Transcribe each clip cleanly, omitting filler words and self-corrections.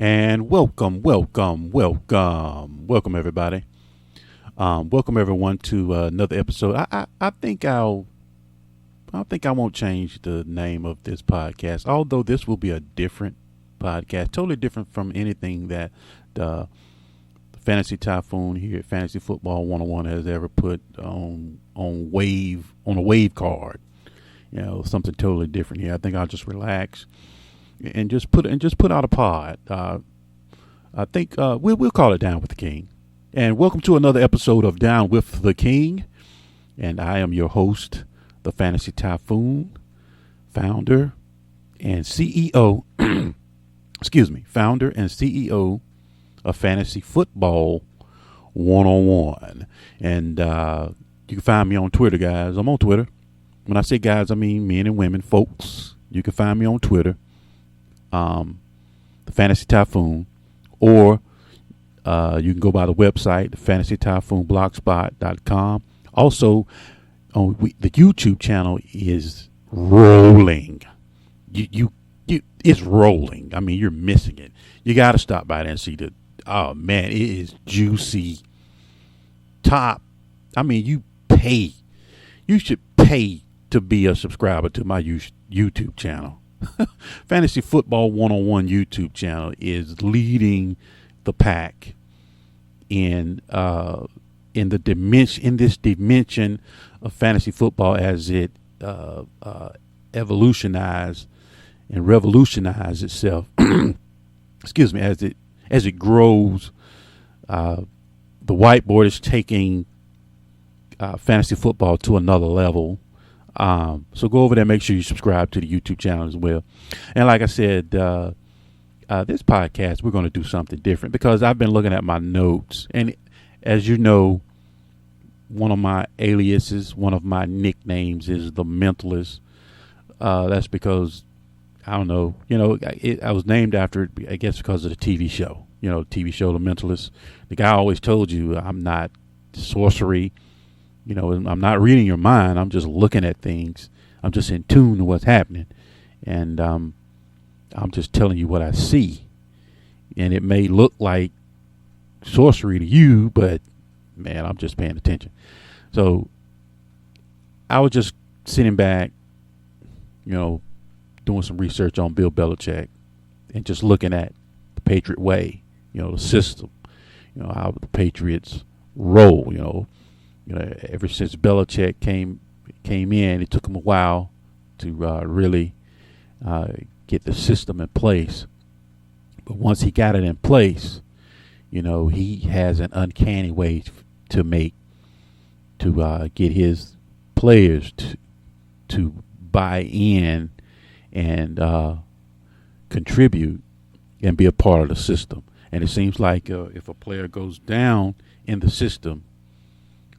And welcome everybody. Welcome everyone to another episode. I think I won't change the name of this podcast, although this will be a different podcast, totally different from anything that the Fantasy Typhoon here at Fantasy Football 101 has ever put on a wave card. Something totally different here. I think I'll just relax and just put out a pod. I think we'll call it Down with the King. And welcome to another episode of Down with the King. And I am your host, the Fantasy Typhoon, founder and CEO. Founder and CEO of Fantasy Football 101. And you can find me on Twitter, guys. I'm on Twitter. When I say guys, I mean men and women, folks. You can find me on Twitter, the Fantasy Typhoon, or you can go by the website, the Fantasy Typhoon blogspot.com. Also, the YouTube channel is rolling. It's rolling. I mean, you're missing it. You got to stop by there and see oh man, it is juicy. Top. I mean, you should pay to be a subscriber to my YouTube channel. Fantasy Football 101 YouTube channel is leading the pack in this dimension of fantasy football as it evolutionizes and revolutionizes itself. Excuse me, as it grows. The whiteboard is taking fantasy football to another level. So go over there, make sure you subscribe to the YouTube channel as well. And like I said, this podcast, we're going to do something different because I've been looking at my notes. And as you know, one of my aliases, one of my nicknames is the Mentalist. That's because, I don't know, I was named after it, I guess, because of the TV show. The TV show, The Mentalist. The guy always told you, I'm not sorcery. I'm not reading your mind. I'm just looking at things. I'm just in tune to what's happening. And I'm just telling you what I see. And it may look like sorcery to you, but, man, I'm just paying attention. So I was just sitting back, doing some research on Bill Belichick and just looking at the Patriot Way, the system, how the Patriots roll, ever since Belichick came in, it took him a while to really get the system in place. But once he got it in place, he has an uncanny way to get his players to buy in and contribute and be a part of the system. And it seems like if a player goes down in the system,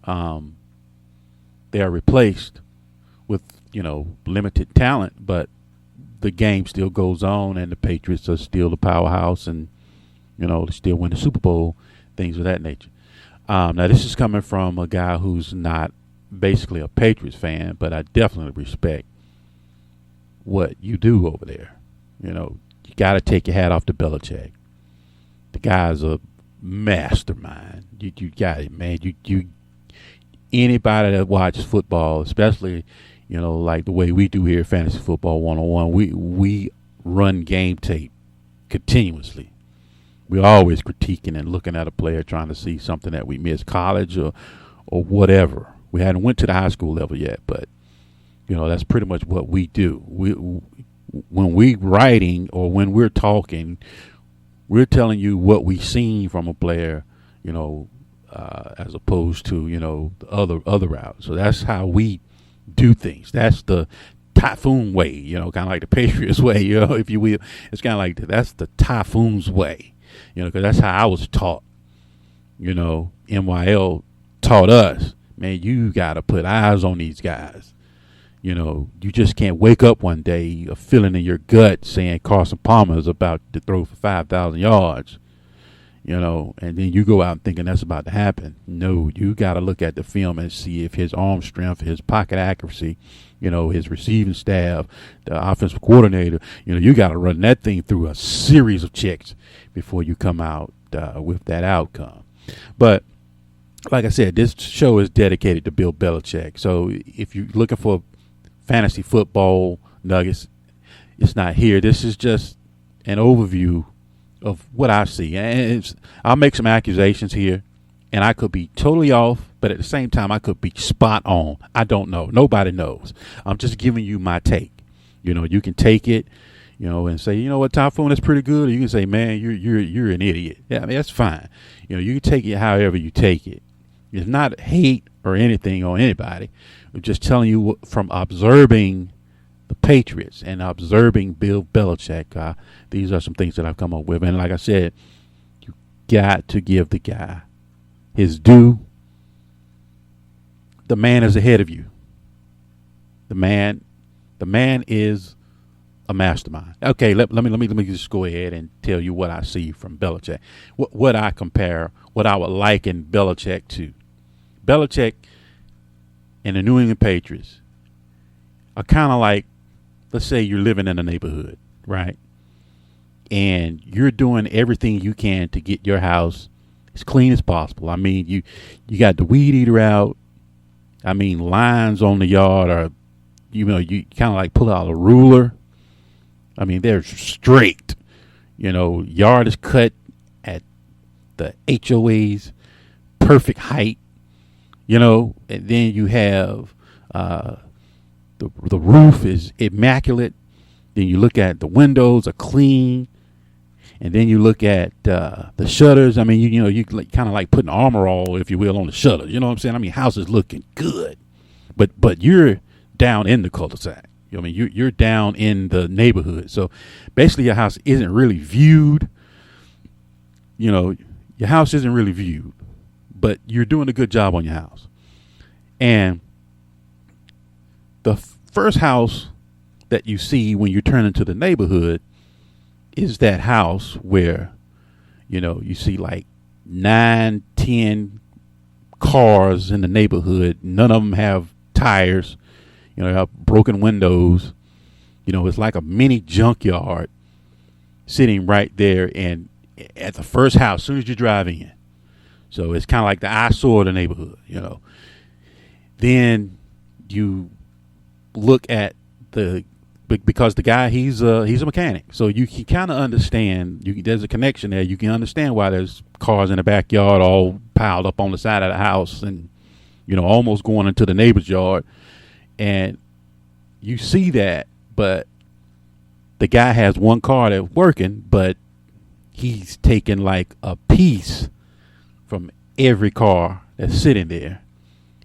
they are replaced with, limited talent, but the game still goes on and the Patriots are still the powerhouse and, they still win the Super Bowl, things of that nature. Now, this is coming from a guy who's not basically a Patriots fan, but I definitely respect what you do over there. You got to take your hat off to Belichick. The guy's a mastermind. You got it, man. You anybody that watches football, especially, like the way we do here at Fantasy Football 101, we run game tape continuously. We're always critiquing and looking at a player, trying to see something that we missed, college or whatever. We hadn't went to the high school level yet, but that's pretty much what we do. When we're writing or when we're talking, we're telling you what we've seen from a player, as opposed to, the other route. So that's how we do things. That's the Typhoon way, kind of like the Patriots way, if you will. It's kind of like that's the Typhoon's way, because that's how I was taught. NYL taught us, man, you got to put eyes on these guys. You just can't wake up one day a feeling in your gut saying Carson Palmer is about to throw for 5,000 yards. and then you go out thinking that's about to happen. No, you got to look at the film and see if his arm strength, his pocket accuracy, his receiving staff, the offensive coordinator, you got to run that thing through a series of checks before you come out with that outcome. But like I said, this show is dedicated to Bill Belichick. So if you're looking for fantasy football nuggets, it's not here. This is just an overview of what I see. And I'll make some accusations here, and I could be totally off, but at the same time, I could be spot on. I don't know. Nobody knows. I'm just giving you my take. You can take it, and say, what, Typhoon, that's pretty good. Or you can say, man, you're an idiot. Yeah, I mean, that's fine. You can take it however you take it. It's not hate or anything on anybody. I'm just telling you from observing the Patriots and observing Bill Belichick. These are some things that I've come up with. And like I said, you got to give the guy his due. The man is ahead of you. The man is a mastermind. Okay, let me just go ahead and tell you what I see from Belichick. What I compare, what I would liken Belichick to. Belichick and the New England Patriots are kind of like, let's say you're living in a neighborhood, right? And you're doing everything you can to get your house as clean as possible. I mean, you got the weed eater out. I mean, lines on the yard are, you kind of like pull out a ruler. I mean, they're straight. Yard is cut at the HOA's perfect height. And then you have the roof is immaculate. Then you look at the windows are clean, and then you look at the shutters. I mean, you kind of like putting armor all, if you will, on the shutters. You know what I'm saying? I mean, house is looking good, but you're down in the cul-de-sac. I mean, you're down in the neighborhood. So basically, your house isn't really viewed. Your house isn't really viewed, but you're doing a good job on your house. And the first house that you see when you turn into the neighborhood is that house where, you see like 9-10 cars in the neighborhood. None of them have tires, have broken windows. It's like a mini junkyard sitting right there and at the first house as soon as you drive in. So it's kind of like the eyesore of the neighborhood, Then you look at because the guy, he's a mechanic. So you can kind of understand, there's a connection there. You can understand why there's cars in the backyard all piled up on the side of the house and, almost going into the neighbor's yard. And you see that, but the guy has one car that's working, but he's taking like a piece from every car that's sitting there.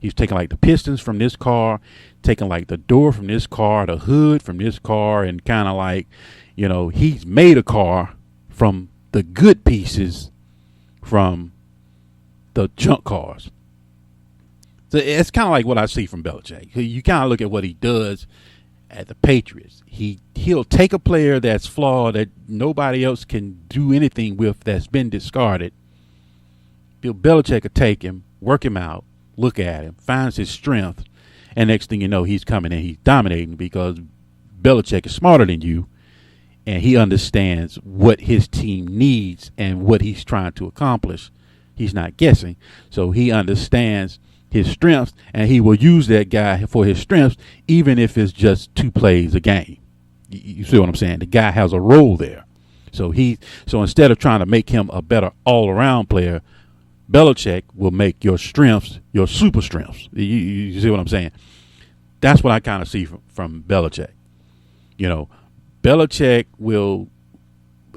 He's taking like the pistons from this car, taking like the door from this car, the hood from this car, and kind of like, he's made a car from the good pieces from the junk cars. So it's kind of like what I see from Belichick. You kind of look at what he does at the Patriots. He'll take a player that's flawed, that nobody else can do anything with, that's been discarded. Bill Belichick will take him, work him out, look at him, finds his strength, and next thing you know, he's coming in, he's dominating, because Belichick is smarter than you, and he understands what his team needs and what he's trying to accomplish. He's not guessing, so he understands his strengths, and he will use that guy for his strengths, even if it's just 2 plays a game. You see what I'm saying? The guy has a role there. So instead of trying to make him a better all-around player, Belichick will make your strengths your super strengths. You see what I'm saying? That's what I kind of see from Belichick. Belichick will,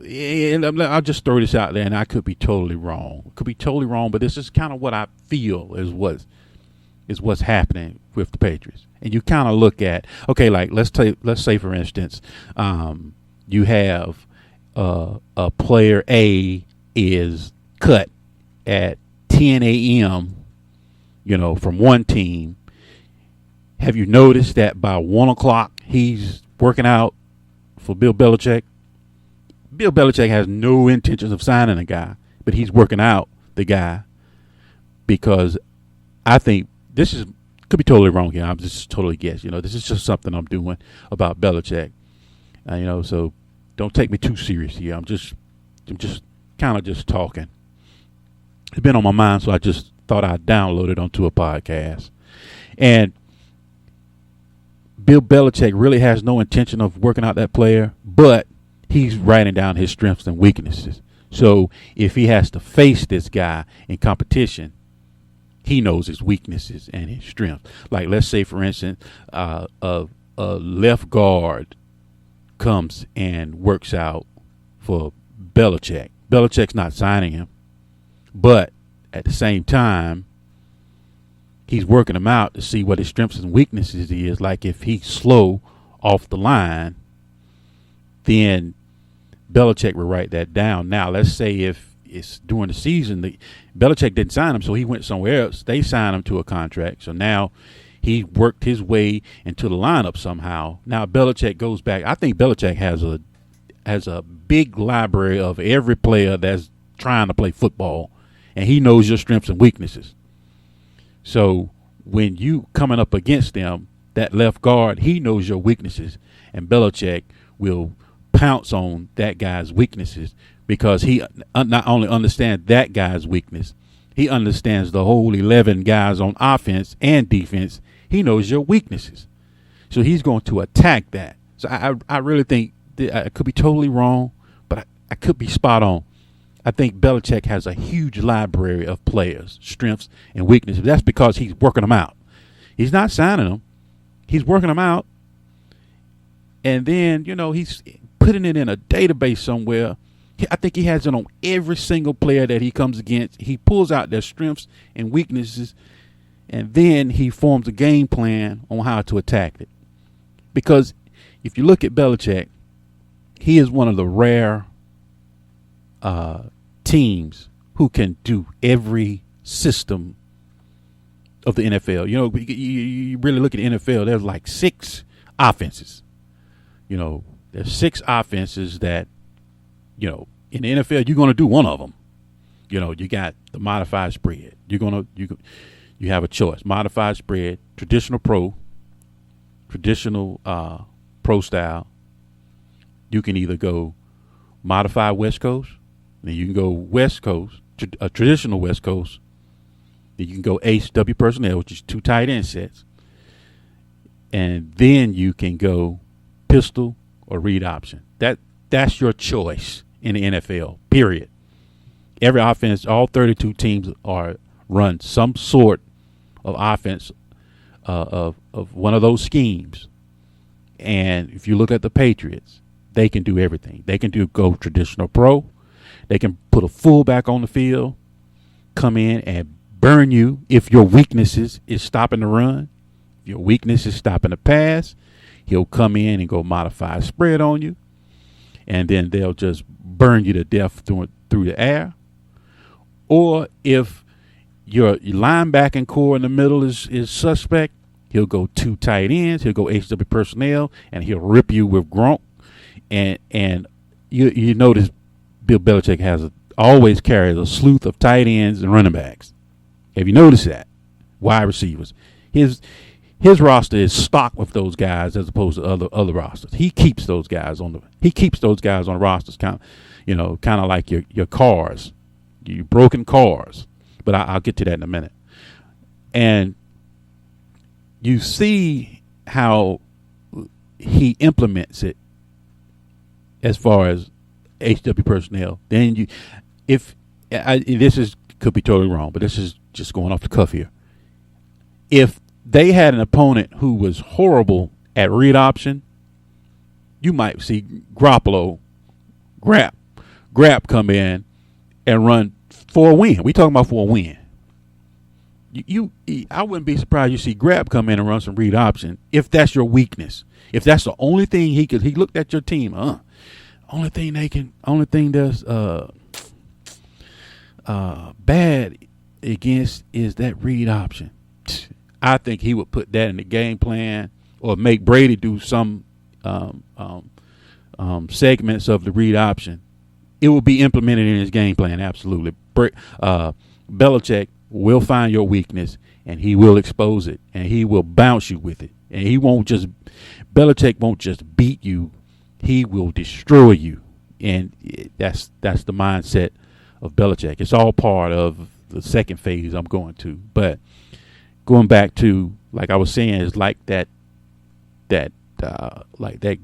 and I'll just throw this out there, and I could be totally wrong. But this is kind of what I feel is what's happening with the Patriots. And you kind of look at, okay, like let's say for instance, you have a player A is cut at 10 a.m., from one team. Have you noticed that by 1 o'clock he's working out for Bill Belichick? Bill Belichick has no intentions of signing a guy, but he's working out the guy because I think this is could be totally wrong here. I'm just totally guessing. This is just something I'm doing about Belichick. So don't take me too serious here. I'm just kind of just talking. It's been on my mind, so I just thought I'd download it onto a podcast. And Bill Belichick really has no intention of working out that player, but he's writing down his strengths and weaknesses. So if he has to face this guy in competition, he knows his weaknesses and his strengths. Like, let's say, for instance, a left guard comes and works out for Belichick. Belichick's not signing him, but at the same time, he's working him out to see what his strengths and weaknesses is. Like, if he's slow off the line, then Belichick will write that down. Now, let's say if it's during the season, Belichick didn't sign him, so he went somewhere else. They signed him to a contract. So now he worked his way into the lineup somehow. Now Belichick goes back. I think Belichick has a big library of every player that's trying to play football, and he knows your strengths and weaknesses. So when you coming up against them, that left guard, he knows your weaknesses, and Belichick will pounce on that guy's weaknesses because he not only understands that guy's weakness, he understands the whole 11 guys on offense and defense. He knows your weaknesses. So he's going to attack that. So I really think I could be totally wrong, but I could be spot on. I think Belichick has a huge library of players, strengths and weaknesses. That's because he's working them out. He's not signing them. He's working them out. And then, he's putting it in a database somewhere. I think he has it on every single player that he comes against. He pulls out their strengths and weaknesses, and then he forms a game plan on how to attack it. Because if you look at Belichick, he is one of the rare teams who can do every system of the NFL. You really look at the NFL, there's like 6 offenses. There's 6 offenses that, in the NFL, you're going to do one of them. You got the modified spread. You have a choice. Modified spread, traditional pro style. You can either go modified West Coast, then you can go West Coast, a traditional West Coast. Then you can go HW personnel, which is 2 tight end sets. And then you can go pistol or read option. That's your choice in the NFL, period. Every offense, all 32 teams run some sort of offense of one of those schemes. And if you look at the Patriots, they can do everything. They can go traditional pro. They can put a fullback on the field, come in and burn you if your weaknesses is stopping the run. If your weakness is stopping the pass, he'll come in and go modify spread on you. And then they'll just burn you to death through the air. Or if your linebacking core in the middle is suspect, he'll go 2 tight ends, he'll go HW personnel, and he'll rip you with Gronk. And you notice Bill Belichick always carries a sleuth of tight ends and running backs. Have you noticed that? Wide receivers. His roster is stocked with those guys as opposed to other rosters. He keeps those guys on the rosters, kind of like your cars, your broken cars. But I'll get to that in a minute. And you see how he implements it as far as HW personnel. Then could be totally wrong, but this is just going off the cuff here. If they had an opponent who was horrible at read option, you might see Garoppolo, Grap come in and run for a win. We talking about for a win. I wouldn't be surprised you see Grab come in and run some read option if that's your weakness. If that's the only thing he looked at your team. Only thing that's bad against is that read option. I think he would put that in the game plan or make Brady do some segments of the read option it will be implemented in his game plan. Absolutely. Belichick will find your weakness and he will expose it and he will bounce you with it. And Belichick won't just beat you. He will destroy you. And that's the mindset of Belichick. It's all part of the second phase I'm going to. But going back to, like I was saying, is like that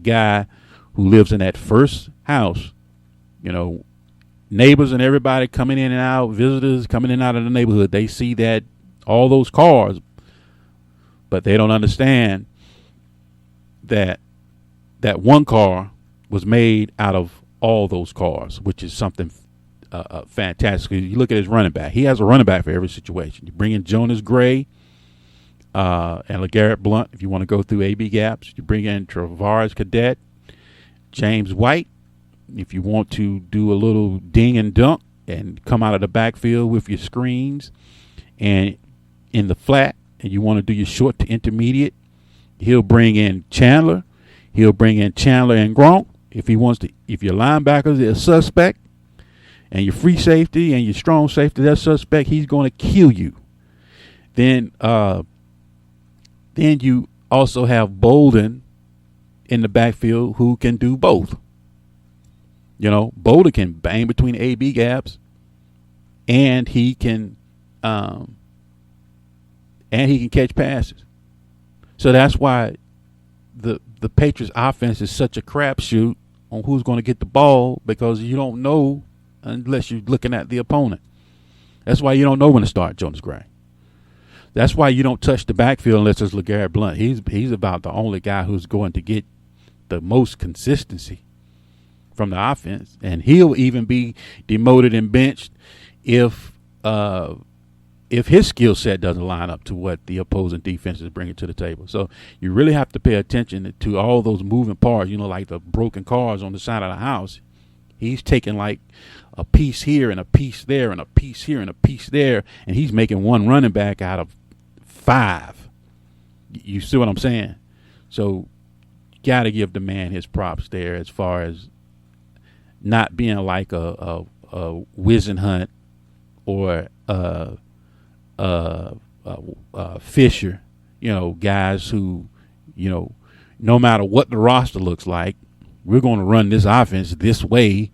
guy who lives in that first house, neighbors and everybody coming in and out, visitors coming in and out of the neighborhood, they see that all those cars, but they don't understand that one car was made out of all those cars, which is something fantastic. You look at his running back. He has a running back for every situation. You bring in Jonas Gray and LeGarrette Blount if you want to go through AB gaps. You bring in Travaris Cadet, James White, if you want to do a little ding and dunk and come out of the backfield with your screens and in the flat, and you want to do your short to intermediate, he'll bring in Chandler. He'll bring in Chandler and Gronk. If your linebackers are a suspect and your free safety and your strong safety, that suspect, he's going to kill you. Then you also have Bolden in the backfield who can do both. Bolden can bang between AB gaps and he can catch passes. So that's why the Patriots offense is such a crapshoot on who's going to get the ball, because you don't know unless you're looking at the opponent. That's why you don't know when to start Jonas Gray. That's why you don't touch the backfield unless it's LeGarrette Blount. He's about the only guy who's going to get the most consistency from the offense, and he'll even be demoted and benched if his skill set doesn't line up to what the opposing defense is bringing to the table. So you really have to pay attention to all those moving parts, like the broken cars on the side of the house. He's taking like a piece here and a piece there and a piece here and a piece there, and he's making one running back out of 5. You see what I'm saying? So you got to give the man his props there as far as not being like a Wisenhunt or Fisher, guys who, no matter what the roster looks like, we're going to run this offense this way.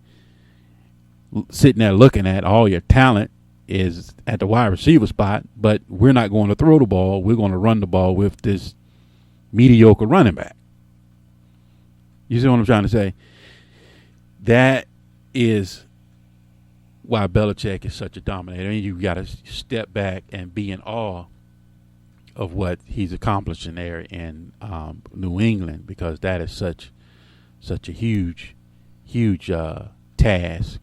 Sitting there looking at all your talent is at the wide receiver spot, but we're not going to throw the ball. We're going to run the ball with this mediocre running back. You see what I'm trying to say? That is why Belichick is such a dominator. And you've got to step back and be in awe of what he's accomplishing there in New England, because that is such a huge task.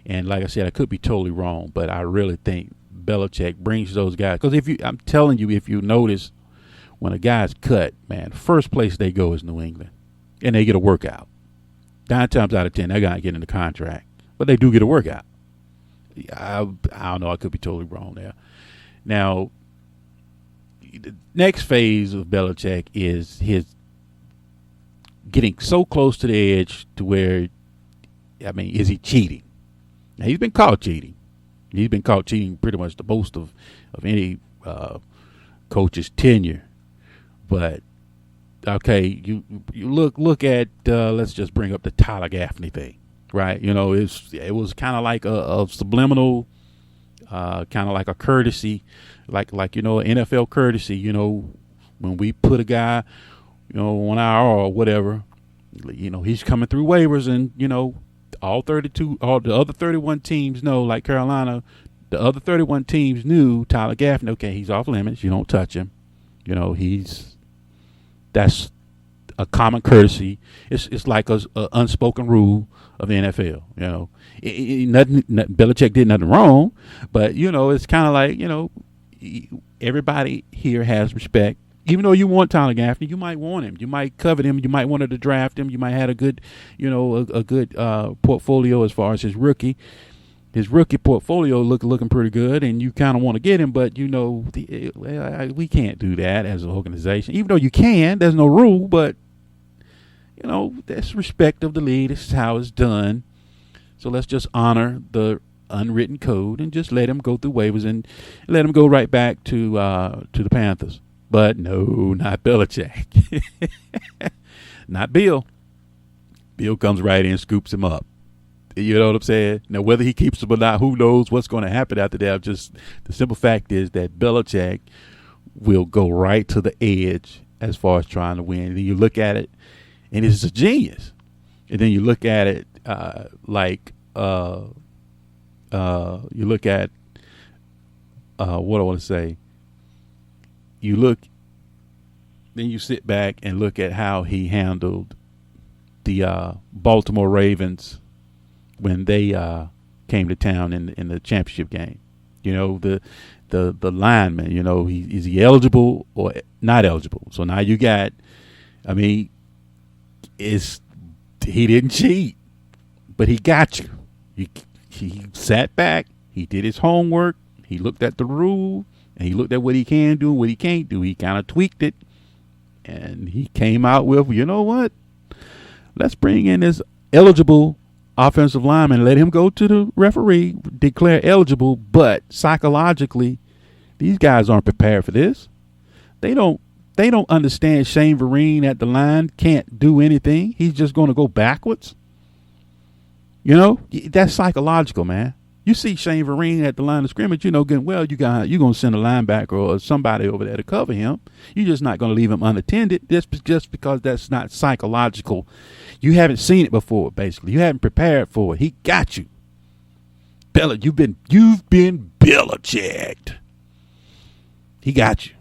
And like I said, I could be totally wrong, but I really think Belichick brings those guys. Because I'm telling you, if you notice, when a guy's cut, man, first place they go is New England, and they get a workout. 9 times out of 10, they're going to get in the contract, but they do get a workout. I don't know. I could be totally wrong there. Now, the next phase of Belichick is his getting so close to the edge to where, is he cheating? Now, he's been caught cheating. He's been caught cheating pretty much the most of any coach's tenure. But okay, you look at let's just bring up the Tyler Gaffney thing, right? It was kind of like a subliminal, kind of like a courtesy, like NFL courtesy. When we put a guy, on our or whatever, he's coming through waivers, and all the other 31 teams know, like Carolina, the other 31 teams knew Tyler Gaffney. Okay, he's off limits. You don't touch him. That's a common courtesy. It's like a unspoken rule of the NFL. Nothing. Belichick did nothing wrong, but it's kind of like everybody here has respect. Even though you want Tyler Gaffney, you might want him. You might covet him. You might want to draft him. You might have a good, a good portfolio as far as his rookie. His rookie portfolio looking pretty good, and you kind of want to get him, but we can't do that as an organization. Even though you can, there's no rule, but that's respect of the league. This is how it's done. So let's just honor the unwritten code and just let him go through waivers and let him go right back to the Panthers. But no, not Belichick. Not Bill. Bill comes right in, scoops him up. You know what I'm saying? Now, whether he keeps him or not, who knows what's going to happen after that. Just the simple fact is that Belichick will go right to the edge as far as trying to win. And you look at it, and it's a genius. And then you look at it you look at what I want to say. Then you sit back and look at how he handled the Baltimore Ravens when they came to town in the championship game. You know, the lineman, you know, is he eligible or not eligible? So now you got, I mean, he didn't cheat, but he got you. He sat back, he did his homework, he looked at the rule, and he looked at what he can do and what he can't do. He kind of tweaked it, and he came out with, you know what? Let's bring in this eligible offensive lineman and let him go to the referee, declare eligible, but psychologically, these guys aren't prepared for this. They don't understand Shane Vereen at the line can't do anything. He's just going to go backwards. You know, that's psychological, man. You see Shane Vereen at the line of scrimmage, you know, you're going to send a linebacker or somebody over there to cover him. You're just not going to leave him unattended just because that's not psychological. You haven't seen it before, basically. You haven't prepared for it. He got you. You've been Belichicked. He got you.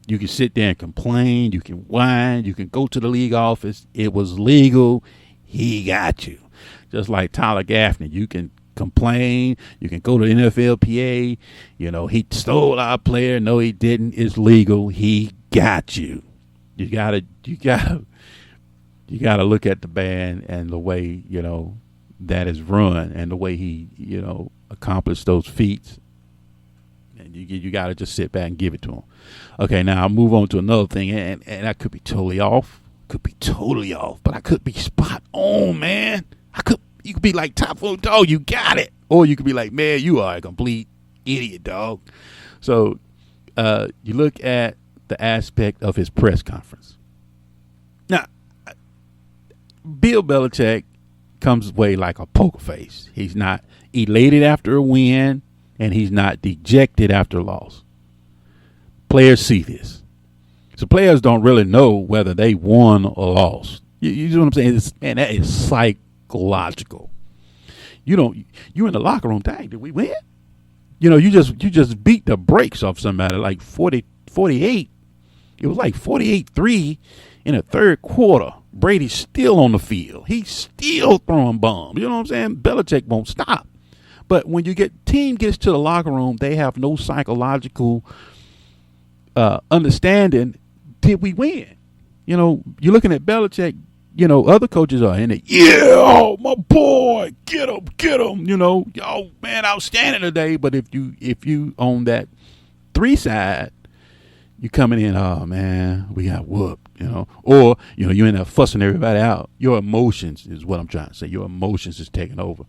You can sit there and complain. You can whine. You can go to the league office. It was legal. He got you. Just like Tyler Gaffney, you can complain. You can go to the NFLPA. You know, he stole our player. No, he didn't. It's legal. He got you. You gotta look at the band and the way, you know, that is run and the way he, you know, accomplished those feats. And you got to just sit back and give it to him. Okay, now I'll move on to another thing, and I could be totally off. But I could be spot on, man. You could be like top four dog, you got it. Or you could be like, man, you are a complete idiot, dog. So you look at the aspect of his press conference. Now, Bill Belichick comes away like a poker face. He's not elated after a win, and he's not dejected after a loss. Players see this. So players don't really know whether they won or lost. You know what I'm saying? Man, that is psychological. You in the locker room, dang, did we win? You know, you just beat the brakes off somebody like 48. It was like 48-3 in the third quarter. Brady's still on the field. He's still throwing bombs. You know what I'm saying? Belichick won't stop. But when team gets to the locker room, they have no psychological understanding. Did we win? You know, you're looking at Belichick. You know, other coaches are in it. Yeah, oh, my boy, get him. You know, oh man, outstanding today. But if you on that 3 side, you coming in, oh man, we got whooped. You know, or you know, you end up fussing everybody out. Your emotions is what I'm trying to say. Your emotions is taking over,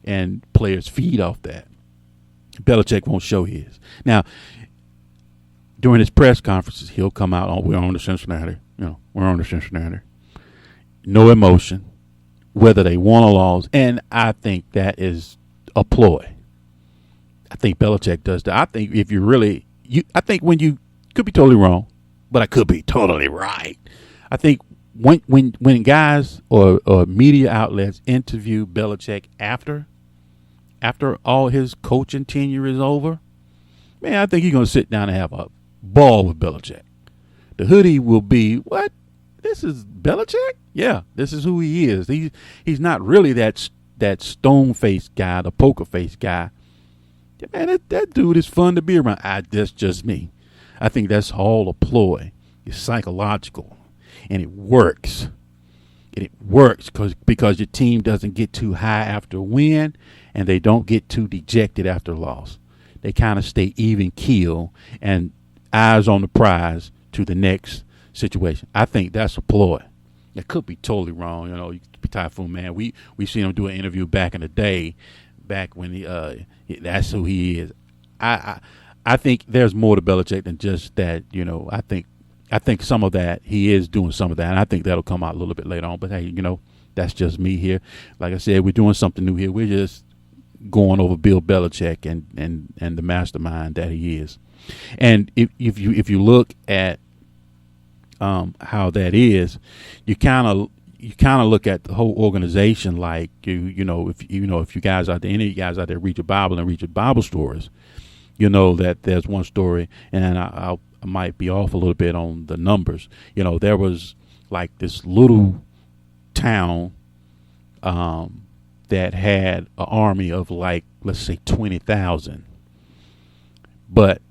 and players feed off that. Belichick won't show his. Now, during his press conferences, he'll come out on, we're on the Cincinnati. You know, we're on the Cincinnati. No emotion, whether they won or lost. And I think that is a ploy. I think Belichick does that. I think if you really, I think when you could be totally wrong, but I could be totally right. I think when guys or media outlets interview Belichick after all his coaching tenure is over, man, I think you're going to sit down and have a ball with Belichick. The hoodie will be, what? This is Belichick? Yeah, this is who he is. He's not really that stone-faced guy, the poker-faced guy. Yeah, man, that dude is fun to be around. That's just me. I think that's all a ploy. It's psychological, and it works. And it works because your team doesn't get too high after a win, and they don't get too dejected after a loss. They kind of stay even keel and eyes on the prize to the next situation. I think that's a ploy. That could be totally wrong. Typhoon, man. We seen him do an interview back in the day, back when that's who he is. I think there's more to Belichick than just that. I think some of that he is doing some of that, and I think that'll come out a little bit later on. But hey, that's just me here. Like I said, we're doing something new here. We're just going over Bill Belichick and the mastermind that he is. And if you look at how that is, you kind of look at the whole organization like if you guys out there, any of you guys out there read your Bible and read your Bible stories, that there's one story, and I might be off a little bit on the numbers. There was like this little town that had an army of like, let's say 20,000, but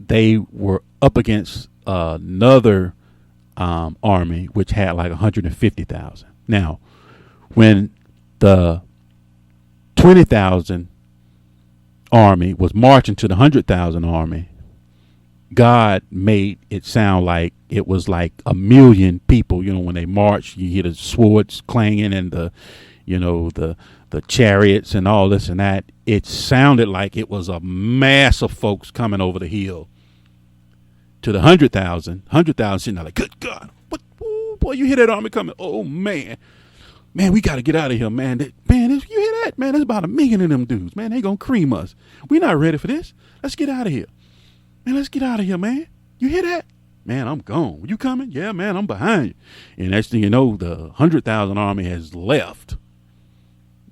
they were up against another army which had like 150,000. Now, when the 20,000 army was marching to the 100,000 army, God made it sound like it was like 1 million people. When they march, you hear the swords clanging and the chariots and all this and that. It sounded like it was a mass of folks coming over the hill. To the 100,000 sitting there like, good God, what? Ooh, boy, you hear that army coming? Oh man, we got to get out of here, man. You hear that, man? There's about 1 million of them dudes, man. They gonna cream us. We not ready for this. Let's get out of here, man. Let's get out of here, man. You hear that, man? I'm gone. You coming? Yeah, man. I'm behind you. And next thing you know, the 100,000 army has left.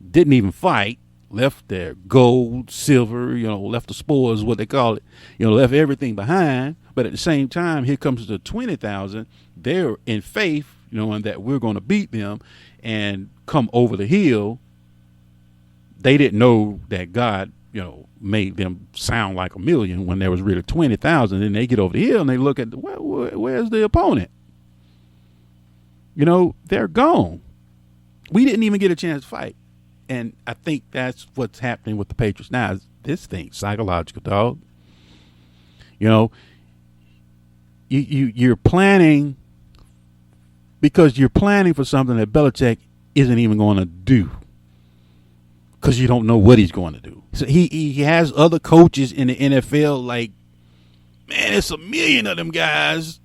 Didn't even fight. Left their gold, silver, left the spoils, what they call it, left everything behind. But at the same time, here comes the 20,000. They're in faith, and that we're going to beat them and come over the hill. They didn't know that God, made them sound like 1 million when there was really 20,000. And they get over the hill and they look at, where's the opponent? They're gone. We didn't even get a chance to fight. And I think that's what's happening with the Patriots now. Is this thing psychological, dog? You're planning because you're planning for something that Belichick isn't even going to do because you don't know what he's going to do. So he has other coaches in the NFL like, man, it's 1 million of them guys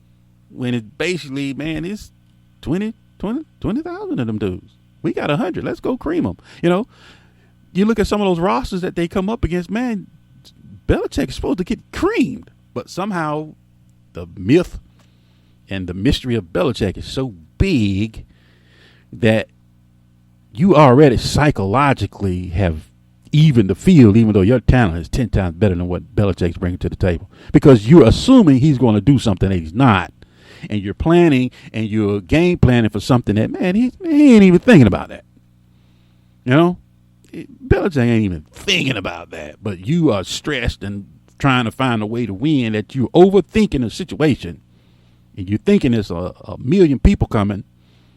when it's basically, man, it's 20,000 of them dudes. We got 100. Let's go cream them. You look at some of those rosters that they come up against, man, Belichick is supposed to get creamed. But somehow the myth and the mystery of Belichick is so big that you already psychologically have evened the field, even though your talent is 10 times better than what Belichick's bringing to the table. Because you're assuming he's going to do something that he's not. And you're planning and you're game planning for something that, man, he ain't even thinking about that. Belichick ain't even thinking about that. But you are stressed and trying to find a way to win, that you're overthinking the situation. And you're thinking there's a 1 million people coming.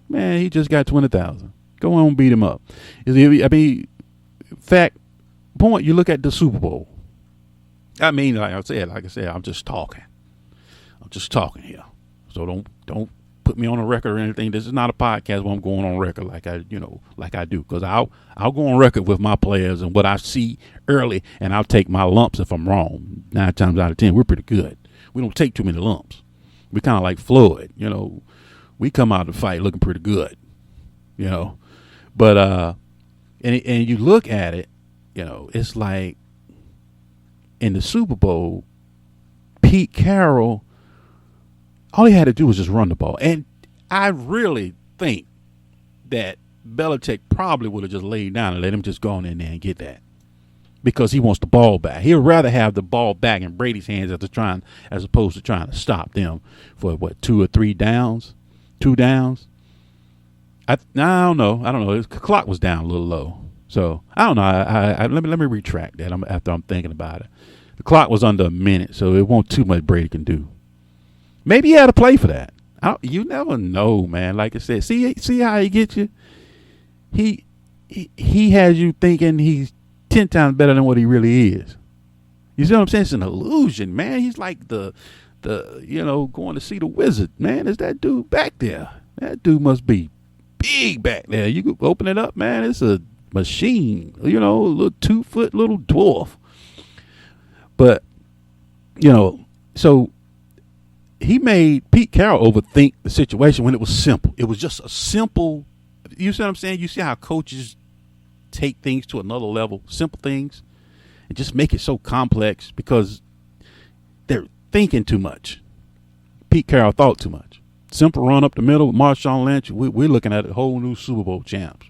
Man, he just got 20,000. Go on and beat him up. Fact, point, you look at the Super Bowl. Like I said, I'm just talking. Here. So don't put me on a record or anything. This is not a podcast where I'm going on record like I do, because I'll go on record with my players and what I see early, and I'll take my lumps if I'm wrong. 9 times out of 10, we're pretty good. We don't take too many lumps. We kind of like Floyd, we come out of the fight looking pretty good, But and you look at it, it's like in the Super Bowl, Pete Carroll, all he had to do was just run the ball. And I really think that Belichick probably would have just laid down and let him just go on in there and get that, because he wants the ball back. He'd rather have the ball back in Brady's hands as opposed to trying to stop them for 2 or 3 downs, 2 downs. I don't know. The clock was down a little low, so I don't know. Let me retract that. After I'm thinking about it, the clock was under a minute, so it won't too much Brady can do. Maybe he had to play for that. You never know, man. Like I said, see how he gets you. He has you thinking he's 10 times better than what he really is. You see what I'm saying? It's an illusion, man. He's like the going to see the wizard, man. It's that dude back there. That dude must be big back there. You can open it up, man. It's a machine, a little 2-foot little dwarf. But, so he made Pete Carroll overthink the situation when it was simple. It was just a simple, you see what I'm saying? You see how coaches take things to another level, simple things, and just make it so complex because they're thinking too much. Pete Carroll thought too much. Simple run up the middle with Marshawn Lynch. We're looking at a whole new Super Bowl champs.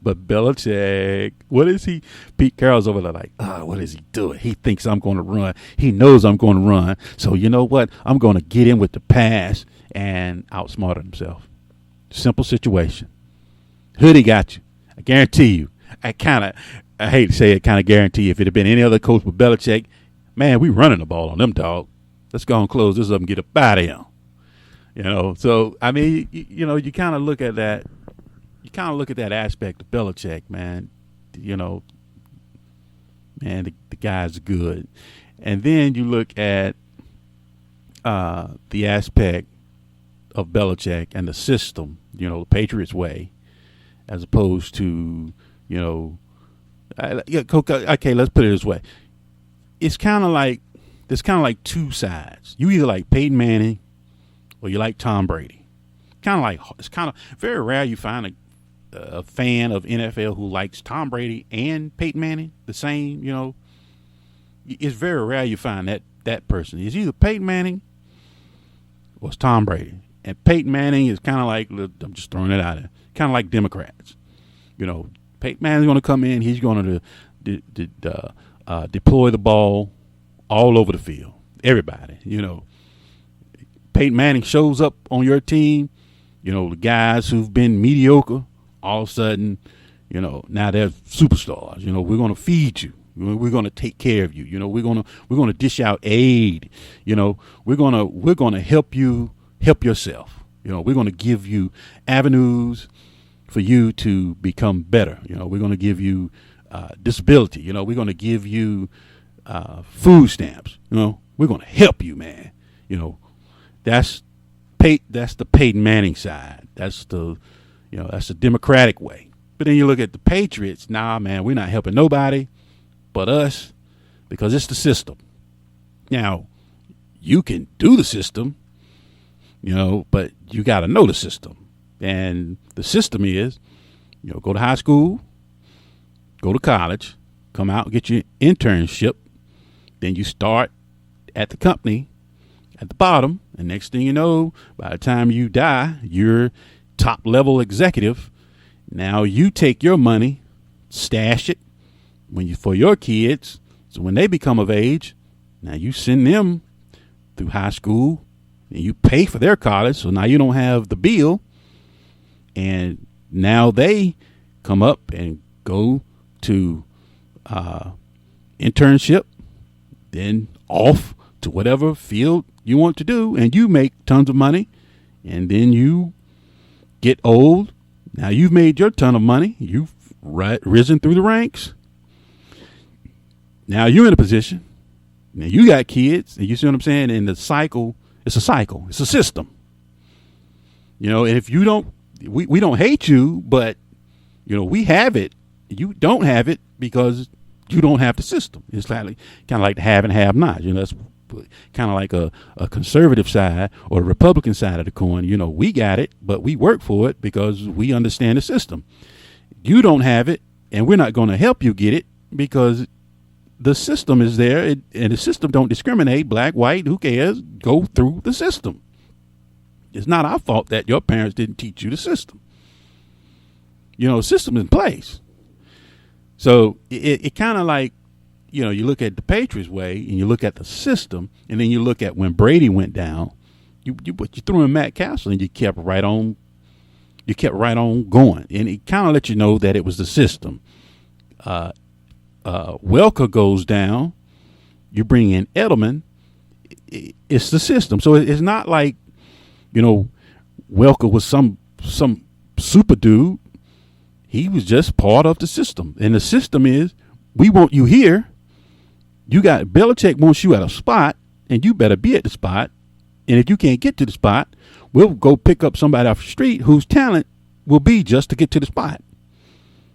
But Belichick, what is he? Pete Carroll's over there like, what is he doing? He thinks I'm going to run. He knows I'm going to run. So you know what? I'm going to get in with the pass and outsmart himself. Simple situation. Hoodie got you. I guarantee you. I hate to say it, kind of guarantee you, if it had been any other coach but Belichick, man, we running the ball on them, dog. Let's go and close this up and get up out of here. So, I mean, you kind of look at that. You kind of look at that aspect of Belichick, man. Man, the guy's good. And then you look at the aspect of Belichick and the system, the Patriots way, as opposed to, okay, let's put it this way. There's kind of like two sides. You either like Peyton Manning or you like Tom Brady. It's kind of very rare you find a fan of NFL who likes Tom Brady and Peyton Manning the same. It's very rare you find that person. It's either Peyton Manning or it's Tom Brady. And Peyton Manning is kind of like, I'm just throwing it out there, kind of like Democrats. Peyton Manning's going to come in. He's going to deploy the ball all over the field. Everybody, Peyton Manning shows up on your team, the guys who've been mediocre, all of a sudden, now they're superstars. We're going to feed you. We're going to take care of you. We're going to dish out aid. We're going to help you help yourself. We're going to give you avenues for you to become better. We're going to give you disability. We're going to give you food stamps. We're going to help you, man. That's the Peyton Manning side. That's the Democratic way. But then you look at the Patriots. Nah, man, we're not helping nobody but us because it's the system. Now, you can do the system, but you got to know the system. And the system is, go to high school, go to college, come out, get your internship. Then you start at the company at the bottom. And next thing you know, by the time you die, you're top level executive. Now you take your money, stash it for your kids. So when they become of age, now you send them through high school and you pay for their college. So now you don't have the bill. And now they come up and go to internship, then off to whatever field you want to do, and you make tons of money, and then you get old. Now you've made your ton of money. You've risen through the ranks. Now you're in a position. Now you got kids, and you see what I'm saying? And the cycle, it's a cycle. It's a system. And if you don't, we don't hate you, but, we have it. You don't have it because you don't have the system. It's kind of like the have and have not. That's kind of like a conservative side or a Republican side of the coin. We got it, but we work for it because we understand the system. You don't have it, and we're not going to help you get it because the system is there, and the system don't discriminate, black, white, who cares? Go through the system. It's not our fault that your parents didn't teach you the system. The system's in place. So it kind of like, you look at the Patriots way and you look at the system, and then you look at when Brady went down, you threw in Matt Castle and you kept right on going. And it kind of let you know that it was the system. Welker goes down, you bring in Edelman, it's the system. So it's not like, Welker was some super dude. He was just part of the system. And the system is, we want you here. Belichick wants you at a spot, and you better be at the spot. And if you can't get to the spot, We'll go pick up somebody off the street whose talent will be just to get to the spot,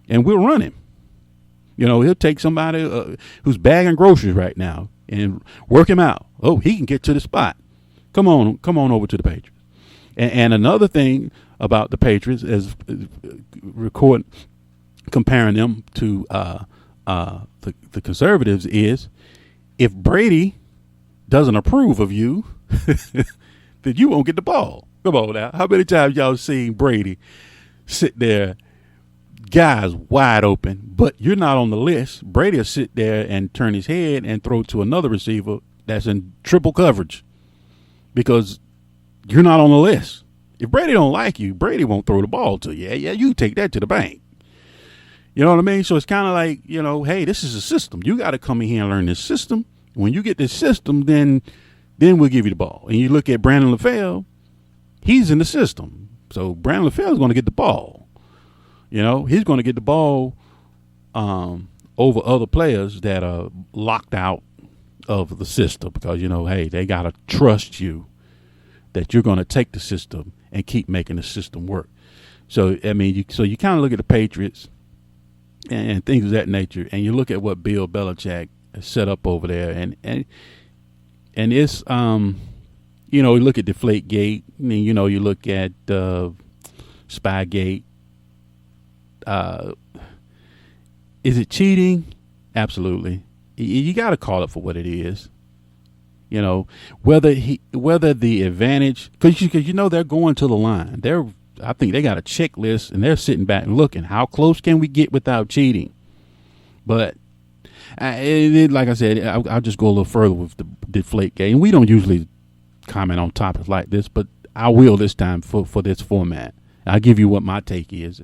and we'll run him. He'll take somebody who's bagging groceries right now and work him out. Oh, he can get to the spot. Come on over to the Patriots. And another thing about the Patriots is comparing them to the conservatives is, if Brady doesn't approve of you, then you won't get the ball. Come on now. How many times y'all seen Brady sit there, guys wide open, but you're not on the list? Brady will sit there and turn his head and throw to another receiver that's in triple coverage because you're not on the list. If Brady don't like you, Brady won't throw the ball to you. Yeah, you take that to the bank. You know what I mean? So it's kind of like, hey, this is a system. You got to come in here and learn this system. When you get this system, then we'll give you the ball. And you look at Brandon LaFell, he's in the system. So Brandon LaFell is going to get the ball. He's going to get the ball over other players that are locked out of the system because, hey, they got to trust you that you're going to take the system and keep making the system work. So, I mean, you kind of look at the Patriots and things of that nature, and you look at what Bill Belichick has set up over there, and it's, you look at Deflategate, and then, you look at Spygate. Is it cheating? Absolutely. You got to call it for what it is. Whether the advantage, because they're going to the line. I think they got a checklist, and they're sitting back and looking, how close can we get without cheating? But like I said, I'll just go a little further with the Deflategate. And we don't usually comment on topics like this, but I will this time for this format. I'll give you what my take is.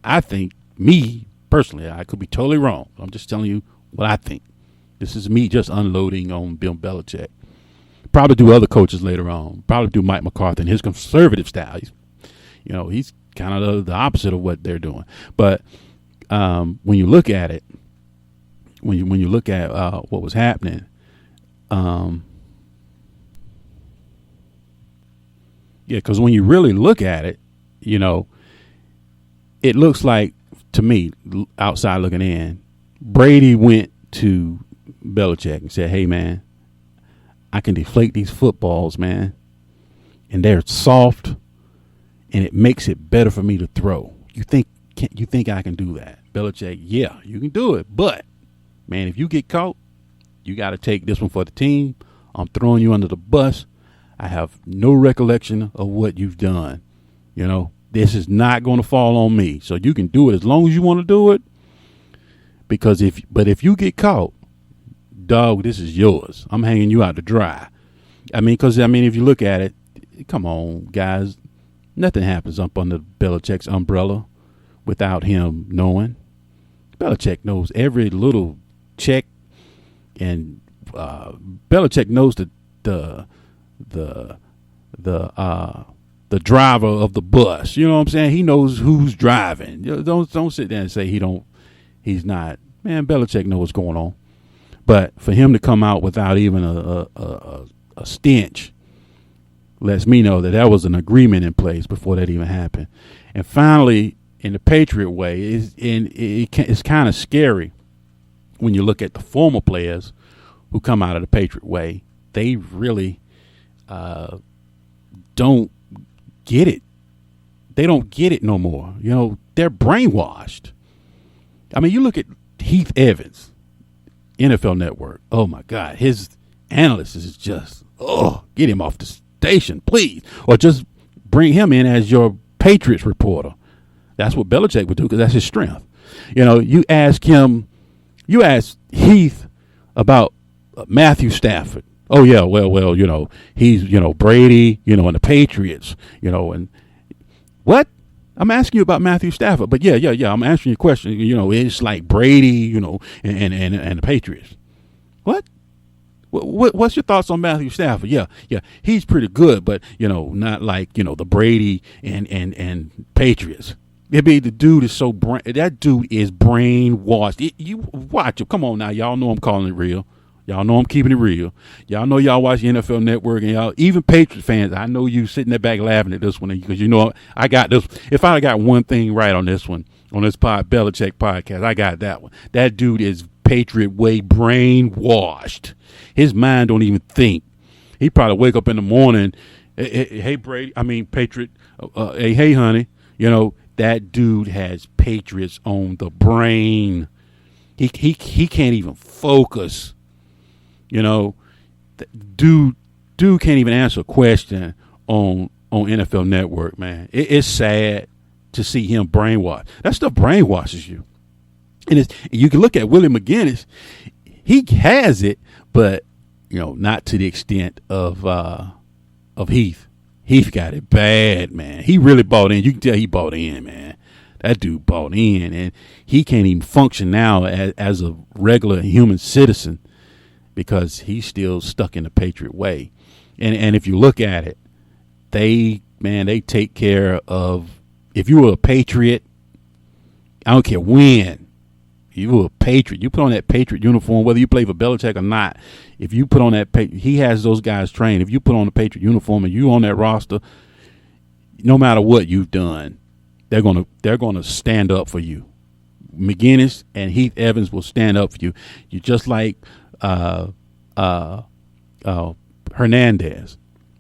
I think, me personally, I could be totally wrong. I'm just telling you what I think. This is me just unloading on Bill Belichick. Probably do other coaches later on. Probably do Mike McCarthy and his conservative style. He's kind of the opposite of what they're doing. But when you look at it, when you look at what was happening, because when you really look at it, it looks like, to me, outside looking in, Brady went to Belichick and said, hey, man, I can deflate these footballs, man, and they're soft, and it makes it better for me to throw. You think I can do that? Belichick, yeah, you can do it, but, man, if you get caught, you got to take this one for the team. I'm throwing you under the bus. I have no recollection of what you've done. This is not going to fall on me. So you can do it as long as you want to do it. Because if you get caught, dog, this is yours. I'm hanging you out to dry. Because if you look at it, come on, guys, nothing happens up under Belichick's umbrella without him knowing. Belichick knows every little check, and Belichick knows the driver of the bus. You know what I'm saying? He knows who's driving. Don't sit there and say he's not. Man, Belichick knows what's going on. But for him to come out without even a stench lets me know that was an agreement in place before that even happened. And finally, in the Patriot way, it's kind of scary when you look at the former players who come out of the Patriot way. They really don't get it. They don't get it no more. They're brainwashed. You look at Heath Evans, NFL Network. Oh my God, his analyst is just, get him off the station, please, or just bring him in as your Patriots reporter. That's what Belichick would do because that's his strength. You ask Heath about Matthew Stafford. Oh yeah, well, he's, Brady, and the Patriots, and what? I'm asking you about Matthew Stafford, but yeah, I'm answering your question. It's like Brady, and the Patriots. What? What's your thoughts on Matthew Stafford? Yeah, he's pretty good, but not like the Brady and Patriots. The dude is that dude is brainwashed. You watch him. Come on now, y'all know I'm calling it real. Y'all know I'm keeping it real. Y'all know y'all watch the NFL Network, and y'all, even Patriot fans, I know you sitting there back laughing at this one because you know I got this. If I got one thing right on this one, on this Belichick podcast, I got that one. That dude is Patriot Way brainwashed. His mind don't even think. He probably wake up in the morning, hey Brady, Patriot, hey honey, you know, that dude has Patriots on the brain. He can't even focus. You know, dude can't even answer a question on NFL Network, man. It's sad to see him brainwashed. That stuff brainwashes you. And you can look at Willie McGinnis. He has it, but you know, not to the extent of Heath. Heath got it bad, man. He really bought in. You can tell he bought in, man. That dude bought in, and he can't even function now as a regular human citizen because he's still stuck in the Patriot way. And if you look at it, they take care of, if you were a Patriot, I don't care when, you were a Patriot, you put on that Patriot uniform, whether you play for Belichick or not, if you put on that, he has those guys trained. If you put on the Patriot uniform and you on that roster, no matter what you've done, they're gonna stand up for you. McGinnis and Heath Evans will stand up for you. You're just like Hernandez.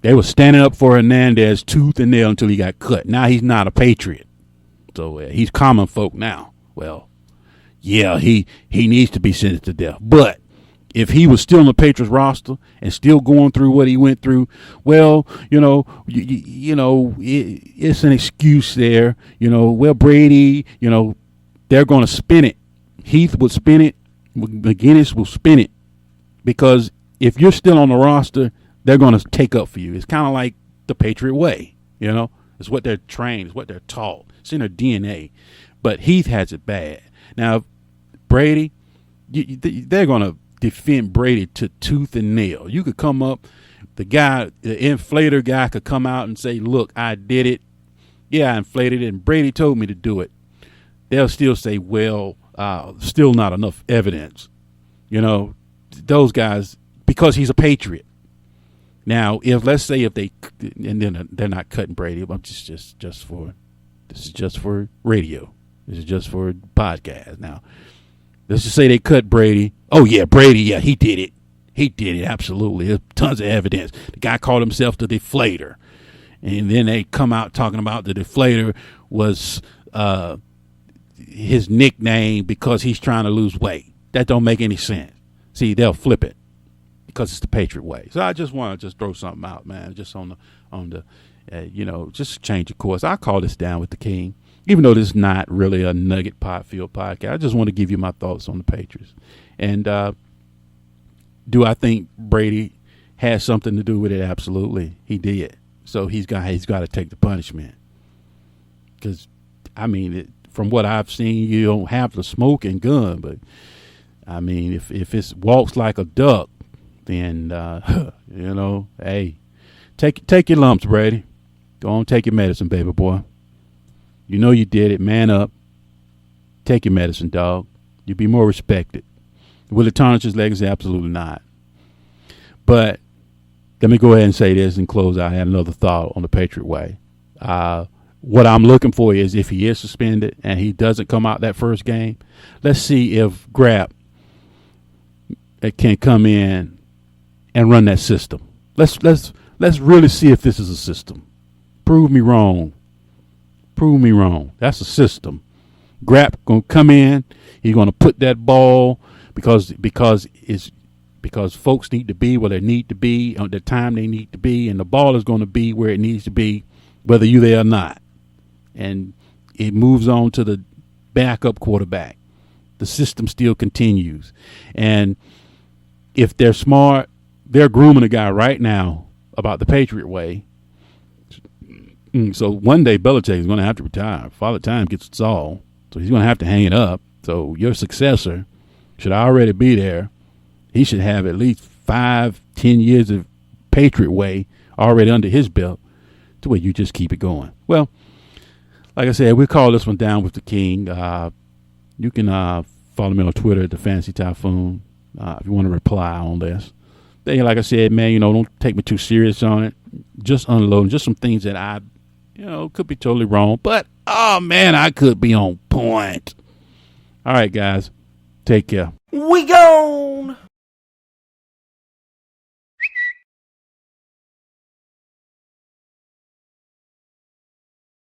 They were standing up for Hernandez tooth and nail until he got cut. Now he's not a Patriot, so he's common folk now. Well, yeah, he needs to be sentenced to death. But if he was still on the Patriots roster and still going through what he went through, well, you know, it's an excuse there. You know, well, Brady, you know, they're going to spin it. Heath would spin it. McGinnis will spin it. Because if you're still on the roster, they're going to take up for you. It's kind of like the Patriot way, you know. It's what they're trained. It's what they're taught. It's in their DNA. But Heath has it bad. Now, Brady, they're going to defend Brady to tooth and nail. You could come up, the inflator guy could come out and say, look, I did it. Yeah, I inflated it, and Brady told me to do it. They'll still say, well, still not enough evidence. You know, those guys, because he's a Patriot. Now, let's say they, and then they're not cutting Brady, but this is just for radio. This is just for podcast. Now, let's just say they cut Brady. Oh, yeah, Brady, yeah, he did it. He did it, absolutely. There's tons of evidence. The guy called himself the deflator. And then they come out talking about the deflator was his nickname because he's trying to lose weight. That don't make any sense. See, they'll flip it because it's the Patriot way. So I just want to just throw something out, man, just on the just change the course. I call this Down with the King. Even though this is not really a Nugget Potfield podcast, I just want to give you my thoughts on the Patriots. And do I think Brady has something to do with it? Absolutely, he did. So he's got to take the punishment. Because, from what I've seen, you don't have the smoking gun. But, if it walks like a duck, then, hey, take your lumps, Brady. Go on, take your medicine, baby boy. You know you did it. Man up. Take your medicine, dog. You'll be more respected. Will it tarnish his legacy? Absolutely not. But let me go ahead and say this and close out. I had another thought on the Patriot way. What I'm looking for is if he is suspended and he doesn't come out that first game, let's see if Grapp can come in and run that system. Let's really see if this is a system. Prove me wrong. Prove me wrong. That's a system. Grapp gonna come in. He's gonna put that ball because folks need to be where they need to be at the time they need to be, and the ball is going to be where it needs to be, whether you're there or not. And it moves on to the backup quarterback. The system still continues, and if they're smart, they're grooming a guy right now about the Patriot way. So one day Belichick is going to have to retire. Father Time gets it all. So he's going to have to hang it up. So your successor should already be there. He should have at least 5-10 years of Patriot way already under his belt to where you just keep it going. Well, like I said, we call this one Down with the King. You can follow me on Twitter at the Fantasy Typhoon. if you want to reply on this. Then, like I said, man, don't take me too serious on it. Just unloading, just some things that I, could be totally wrong. But, oh, man, I could be on point. All right, guys. Take care. We go!